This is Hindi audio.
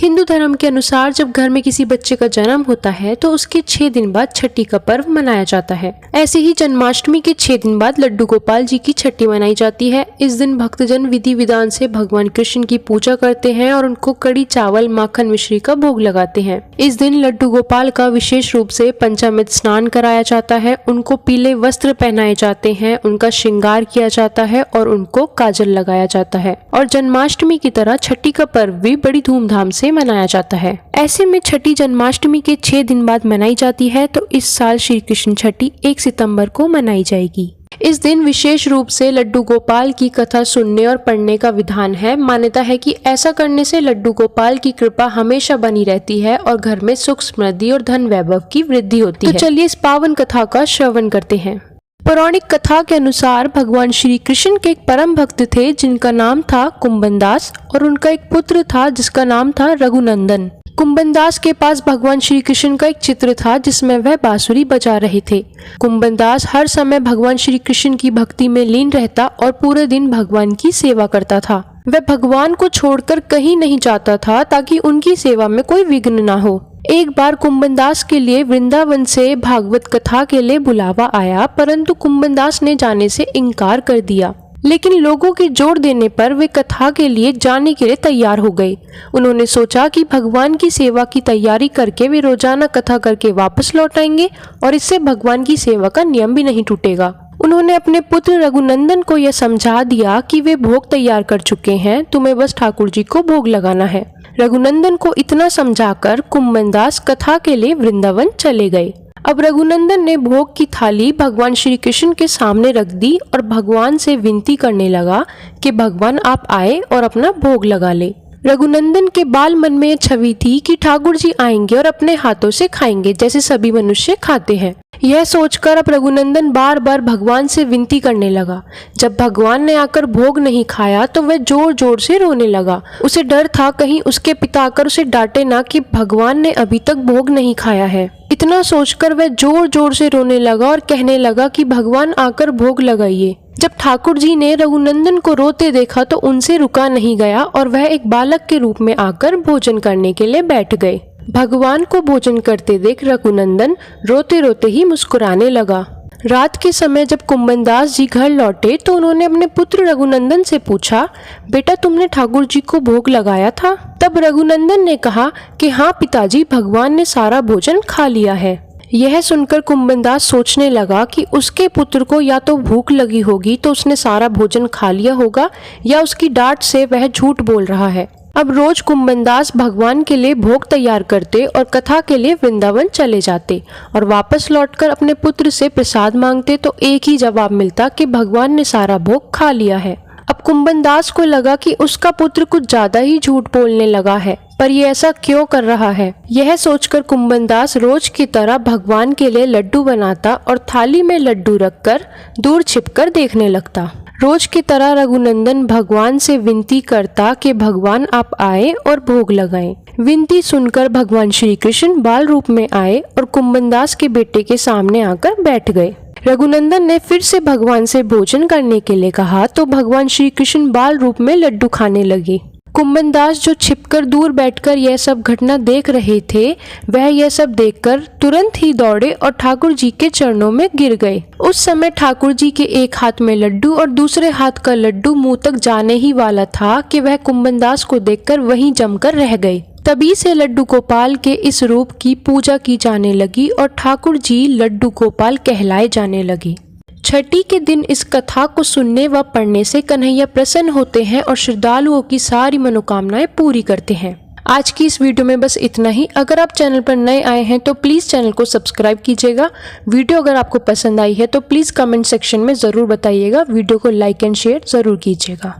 हिंदू धर्म के अनुसार जब घर में किसी बच्चे का जन्म होता है तो उसके 6 दिन बाद छठी का पर्व मनाया जाता है। ऐसे ही जन्माष्टमी के 6 दिन बाद लड्डू गोपाल जी की छठी मनाई जाती है। इस दिन भक्तजन विधि विधान से भगवान कृष्ण की पूजा करते हैं और उनको कड़ी चावल माखन मिश्री का भोग लगाते हैं। इस दिन लड्डू गोपाल का विशेष रूप से पंचामृत स्नान कराया जाता है, उनको पीले वस्त्र पहनाए जाते हैं, उनका श्रृंगार किया जाता है और उनको काजल लगाया जाता है। और जन्माष्टमी की तरह छठी का पर्व भी बड़ी धूमधाम से मनाया जाता है। ऐसे में छठी जन्माष्टमी के 6 दिन बाद मनाई जाती है, तो इस साल श्री कृष्ण छठी 1 सितंबर को मनाई जाएगी। इस दिन विशेष रूप से लड्डू गोपाल की कथा सुनने और पढ़ने का विधान है। मान्यता है कि ऐसा करने से लड्डू गोपाल की कृपा हमेशा बनी रहती है और घर में सुख समृद्धि और धन वैभव की वृद्धि होती है। तो चलिए इस पावन कथा का श्रवण करते हैं। पौराणिक कथा के अनुसार भगवान श्री कृष्ण के एक परम भक्त थे जिनका नाम था कुंभनदास और उनका एक पुत्र था जिसका नाम था रघुनंदन। कुंभनदास के पास भगवान श्री कृष्ण का एक चित्र था जिसमें वह बांसुरी बजा रहे थे। कुंभनदास हर समय भगवान श्री कृष्ण की भक्ति में लीन रहता और पूरे दिन भगवान की सेवा करता था। वह भगवान को छोड़कर कहीं नहीं जाता था ताकि उनकी सेवा में कोई विघ्न न हो। एक बार कुंभनदास के लिए वृंदावन से भागवत कथा के लिए बुलावा आया, परंतु कुंभनदास ने जाने से इनकार कर दिया। लेकिन लोगों के जोर देने पर वे कथा के लिए जाने के लिए तैयार हो गए। उन्होंने सोचा कि भगवान की सेवा की तैयारी करके वे रोजाना कथा करके वापस लौट आएंगे और इससे भगवान की सेवा का नियम भी नहीं टूटेगा। उन्होंने अपने पुत्र रघुनंदन को यह समझा दिया कि वे भोग तैयार कर चुके हैं, तुम्हें बस ठाकुर जी को भोग लगाना है। रघुनंदन को इतना समझाकर कुंभनदास कथा के लिए वृंदावन चले गए। अब रघुनंदन ने भोग की थाली भगवान श्री कृष्ण के सामने रख दी और भगवान से विनती करने लगा कि भगवान आप आए और अपना भोग लगा ले। रघुनंदन के बाल मन में यह छवि थी कि ठाकुर जी आएंगे और अपने हाथों से खाएंगे जैसे सभी मनुष्य खाते हैं। यह सोचकर अब रघुनंदन बार बार भगवान से विनती करने लगा। जब भगवान ने आकर भोग नहीं खाया तो वह जोर जोर से रोने लगा। उसे डर था कहीं उसके पिता आकर उसे डांटे ना कि भगवान ने अभी तक भोग नहीं खाया है। इतना सोचकर वह जोर जोर से रोने लगा और कहने लगा कि भगवान आकर भोग लगाइए। जब ठाकुर जी ने रघुनंदन को रोते देखा तो उनसे रुका नहीं गया और वह एक बालक के रूप में आकर भोजन करने के लिए बैठ गए। भगवान को भोजन करते देख रघुनंदन रोते रोते ही मुस्कुराने लगा। रात के समय जब कुंभनदास जी घर लौटे तो उन्होंने अपने पुत्र रघुनंदन से पूछा, बेटा तुमने ठाकुर जी को भोग लगाया था? तब रघुनंदन ने कहा कि हाँ पिताजी, भगवान ने सारा भोजन खा लिया है। यह सुनकर कुंभनदास सोचने लगा कि उसके पुत्र को या तो भूख लगी होगी तो उसने सारा भोजन खा लिया होगा या उसकी डांट से वह झूठ बोल रहा है। अब रोज कुंभनदास भगवान के लिए भोग तैयार करते और कथा के लिए वृंदावन चले जाते और वापस लौटकर अपने पुत्र से प्रसाद मांगते तो एक ही जवाब मिलता कि भगवान ने सारा भोग खा लिया है। अब कुंभनदास को लगा कि उसका पुत्र कुछ ज्यादा ही झूठ बोलने लगा है, पर ये ऐसा क्यों कर रहा है। यह सोचकर कुंभनदास रोज की तरह भगवान के लिए लड्डू बनाता और थाली में लड्डू रखकर दूर छिपकर देखने लगता। रोज की तरह रघुनंदन भगवान से विनती करता कि भगवान आप आए और भोग लगाएं। विनती सुनकर भगवान श्री कृष्ण बाल रूप में आए और कुंभनदास के बेटे के सामने आकर बैठ गए। रघुनंदन ने फिर से भगवान से भोजन करने के लिए कहा तो भगवान श्री कृष्ण बाल रूप में लड्डू खाने लगे। कुंभनदास जो छिपकर दूर बैठकर यह सब घटना देख रहे थे, वह यह सब देखकर तुरंत ही दौड़े और ठाकुर जी के चरणों में गिर गए। उस समय ठाकुर जी के एक हाथ में लड्डू और दूसरे हाथ का लड्डू मुंह तक जाने ही वाला था कि वह कुंभनदास को देखकर वहीं जमकर रह गए। तभी से लड्डू गोपाल के इस रूप की पूजा की जाने लगी और ठाकुर जी लड्डू गोपाल कहलाए जाने लगे। छठी के दिन इस कथा को सुनने व पढ़ने से कन्हैया प्रसन्न होते हैं और श्रद्धालुओं की सारी मनोकामनाएं पूरी करते हैं। आज की इस वीडियो में बस इतना ही। अगर आप चैनल पर नए आए हैं तो प्लीज़ चैनल को सब्सक्राइब कीजिएगा। वीडियो अगर आपको पसंद आई है तो प्लीज़ कमेंट सेक्शन में ज़रूर बताइएगा। वीडियो को लाइक एंड शेयर ज़रूर कीजिएगा।